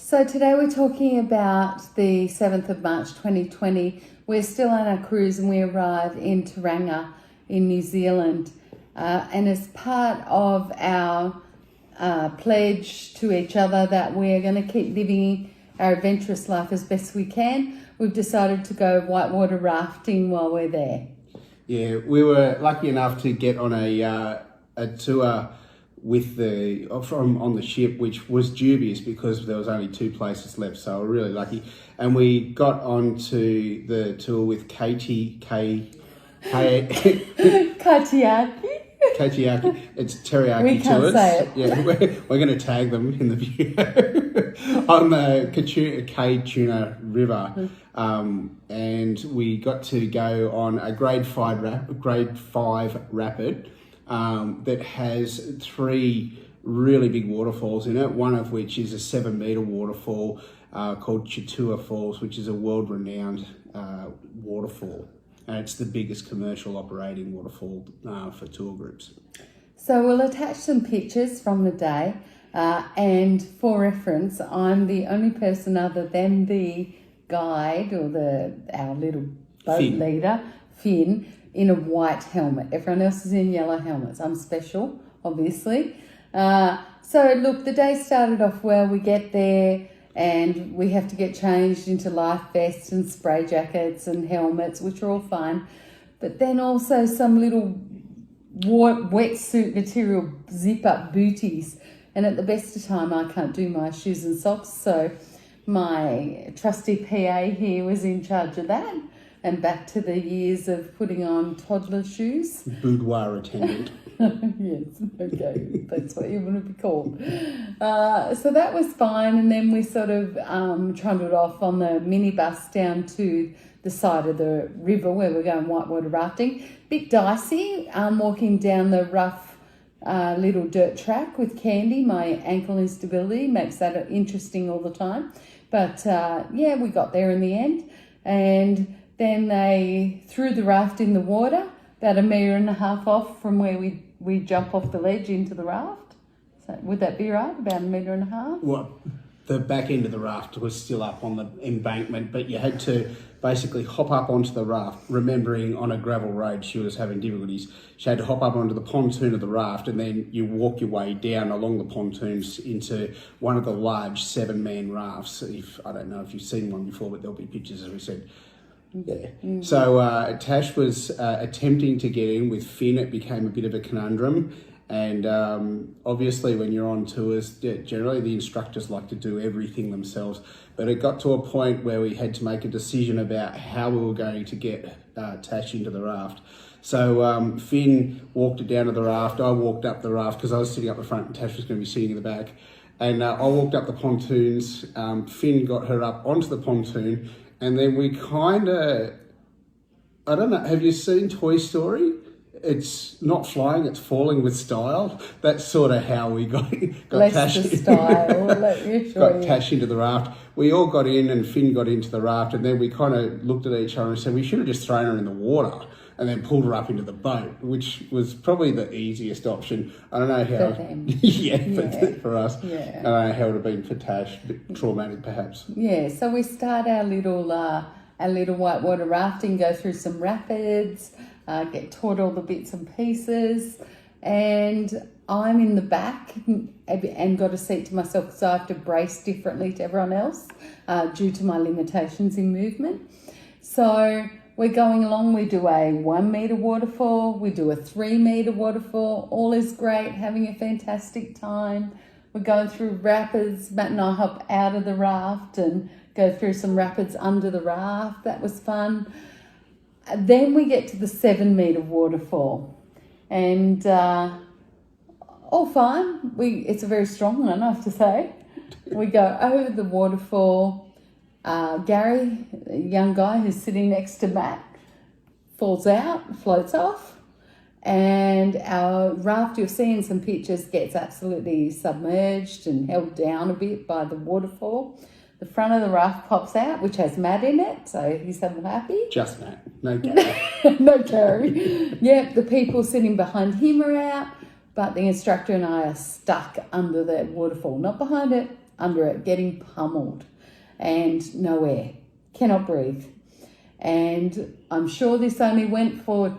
So today we're talking about the 7th of March 2020. We're still on our cruise and we arrive in Tauranga in New Zealand. And as part of our pledge to each other that we're going to keep living our adventurous life as best we can, we've decided to go whitewater rafting while we're there. Yeah, we were lucky enough to get on a tour with on the ship, which was dubious because there was only 2 places left, so we're really lucky. And we got onto the tour with Kaitiaki. It's teriyaki we can't tours. Say it. Yeah, we're going to tag them in the video on the Kaituna River, and we got to go on a grade 5 rapid that has 3 really big waterfalls in it. One of which is a 7-meter waterfall called Chatua Falls, which is a world-renowned waterfall. And it's the biggest commercial operating waterfall for tour groups. So we'll attach some pictures from the day. And for reference, I'm the only person other than the guide or our little boat leader, Finn, in a white helmet. Everyone else is in yellow helmets. I'm special, obviously. So look, the day started off well. We get there and we have to get changed into life vests and spray jackets and helmets, which are all fine. But then also some little wetsuit material zip-up booties. And at the best of time, I can't do my shoes and socks. So my trusty PA here was in charge of that. And back to the years of putting on toddler shoes. Boudoir attendant. Yes, okay, that's what you want to be called. So that was fine, and then we sort of trundled off on the minibus down to the side of the river where we're going whitewater rafting. Bit dicey, walking down the rough little dirt track with Candy. My ankle instability makes that interesting all the time. But yeah, we got there in the end, and then they threw the raft in the water, about 1.5 meters off from where we jump off the ledge into the raft. So would that be right? About 1.5 meters? Well, the back end of the raft was still up on the embankment, but you had to basically hop up onto the raft, remembering on a gravel road she was having difficulties. She had to hop up onto the pontoon of the raft and then you walk your way down along the pontoons into one of the large 7-man rafts. I don't know if you've seen one before, but there'll be pictures, as we said. Yeah. Mm-hmm. So Tash was attempting to get in with Finn. It became a bit of a conundrum. And obviously when you're on tours, generally the instructors like to do everything themselves. But it got to a point where we had to make a decision about how we were going to get Tash into the raft. So Finn walked it down to the raft. I walked up the raft because I was sitting up the front and Tash was going to be sitting in the back. And I walked up the pontoons. Finn got her up onto the pontoon. And then we kind of, I don't know, have you seen Toy Story? It's not flying, it's falling with style. That's sort of how we got Tash Tash into the raft. We all got in and Finn got into the raft, and then we kind of looked at each other and said we should have just thrown her in the water and then pulled her up into the boat, which was probably the easiest option. I don't know how. For them. For us. Yeah. I don't know how it would have been for Tash, a bit traumatic perhaps. Yeah, so we start our little whitewater rafting, go through some rapids, get taught all the bits and pieces, and I'm in the back and got a seat to myself because I have to brace differently to everyone else due to my limitations in movement. So we're going along, we do a 1 meter waterfall, we do a 3 meter waterfall, all is great, having a fantastic time. We're going through rapids, Matt and I hop out of the raft and go through some rapids under the raft, that was fun. Then we get to the 7 meter waterfall and all fine, it's a very strong one I have to say. We go over the waterfall. Gary, a young guy who's sitting next to Matt, falls out, floats off, and our raft, you'll see in some pictures, gets absolutely submerged and held down a bit by the waterfall. The front of the raft pops out, which has Matt in it, so he's so happy. Just Matt, no Gary. No Gary. Yep, the people sitting behind him are out, but the instructor and I are stuck under the waterfall. Not behind it, under it, getting pummeled, and no air, cannot breathe. And I'm sure this only went for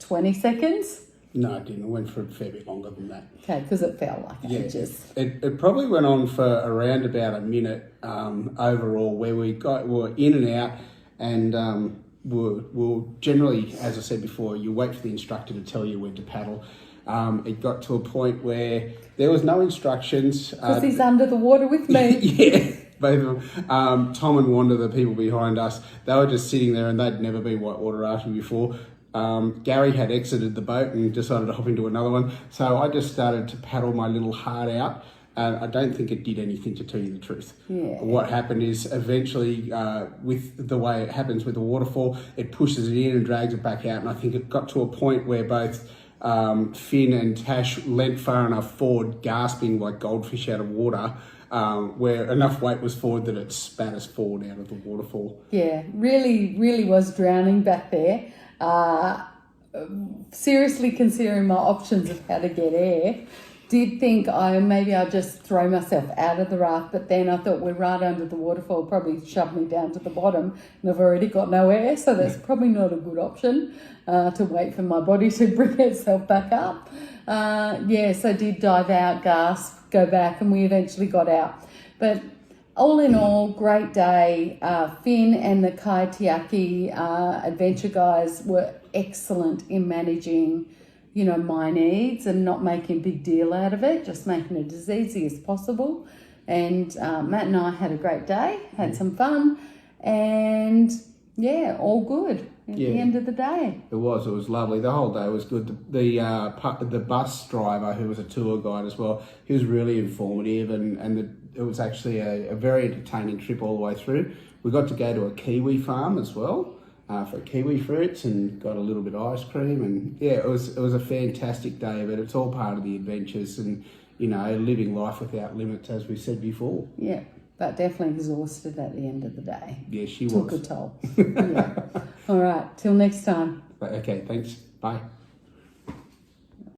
20 seconds. No, it didn't. It went for a fair bit longer than that. Okay, because it felt like ages. It probably went on for around about a minute overall, where we were in and out, and we'll generally, as I said before, you wait for the instructor to tell you when to paddle. It got to a point where there was no instructions. Because he's under the water with me. Yeah, both of them. Tom and Wanda, the people behind us, they were just sitting there, and they'd never been whitewater rafting before. Gary had exited the boat and decided to hop into another one. So I just started to paddle my little heart out. And I don't think it did anything, to tell you the truth. Yeah. What happened is eventually, with the way it happens with a waterfall, it pushes it in and drags it back out. And I think it got to a point where both Finn and Tash leant far enough forward, gasping like goldfish out of water, where enough weight was forward that it spat us forward out of the waterfall. Yeah, really was drowning back there. Seriously considering my options of how to get air. Did think maybe I'd just throw myself out of the raft, but then I thought we're right under the waterfall, probably shove me down to the bottom, and I've already got no air, so that's probably not a good option to wait for my body to bring itself back up. So did dive out, gasp, go back, and we eventually got out. But all in all, great day. Finn and the Kaitiaki Adventure guys were excellent in managing my needs and not making a big deal out of it, just making it as easy as possible. And Matt and I had a great day, had some fun, and all good at the end of the day. It was lovely. The whole day was good. The bus driver, who was a tour guide as well, he was really informative, and it was actually a very entertaining trip all the way through. We got to go to a kiwi farm as well, for kiwi fruits, and got a little bit of ice cream, and it was a fantastic day. But it's all part of the adventures, and living life without limits, as we said before. Yeah, but definitely exhausted at the end of the day. Yeah, she Took was. a toll. Yeah. All right, till next time. Okay, thanks. Bye.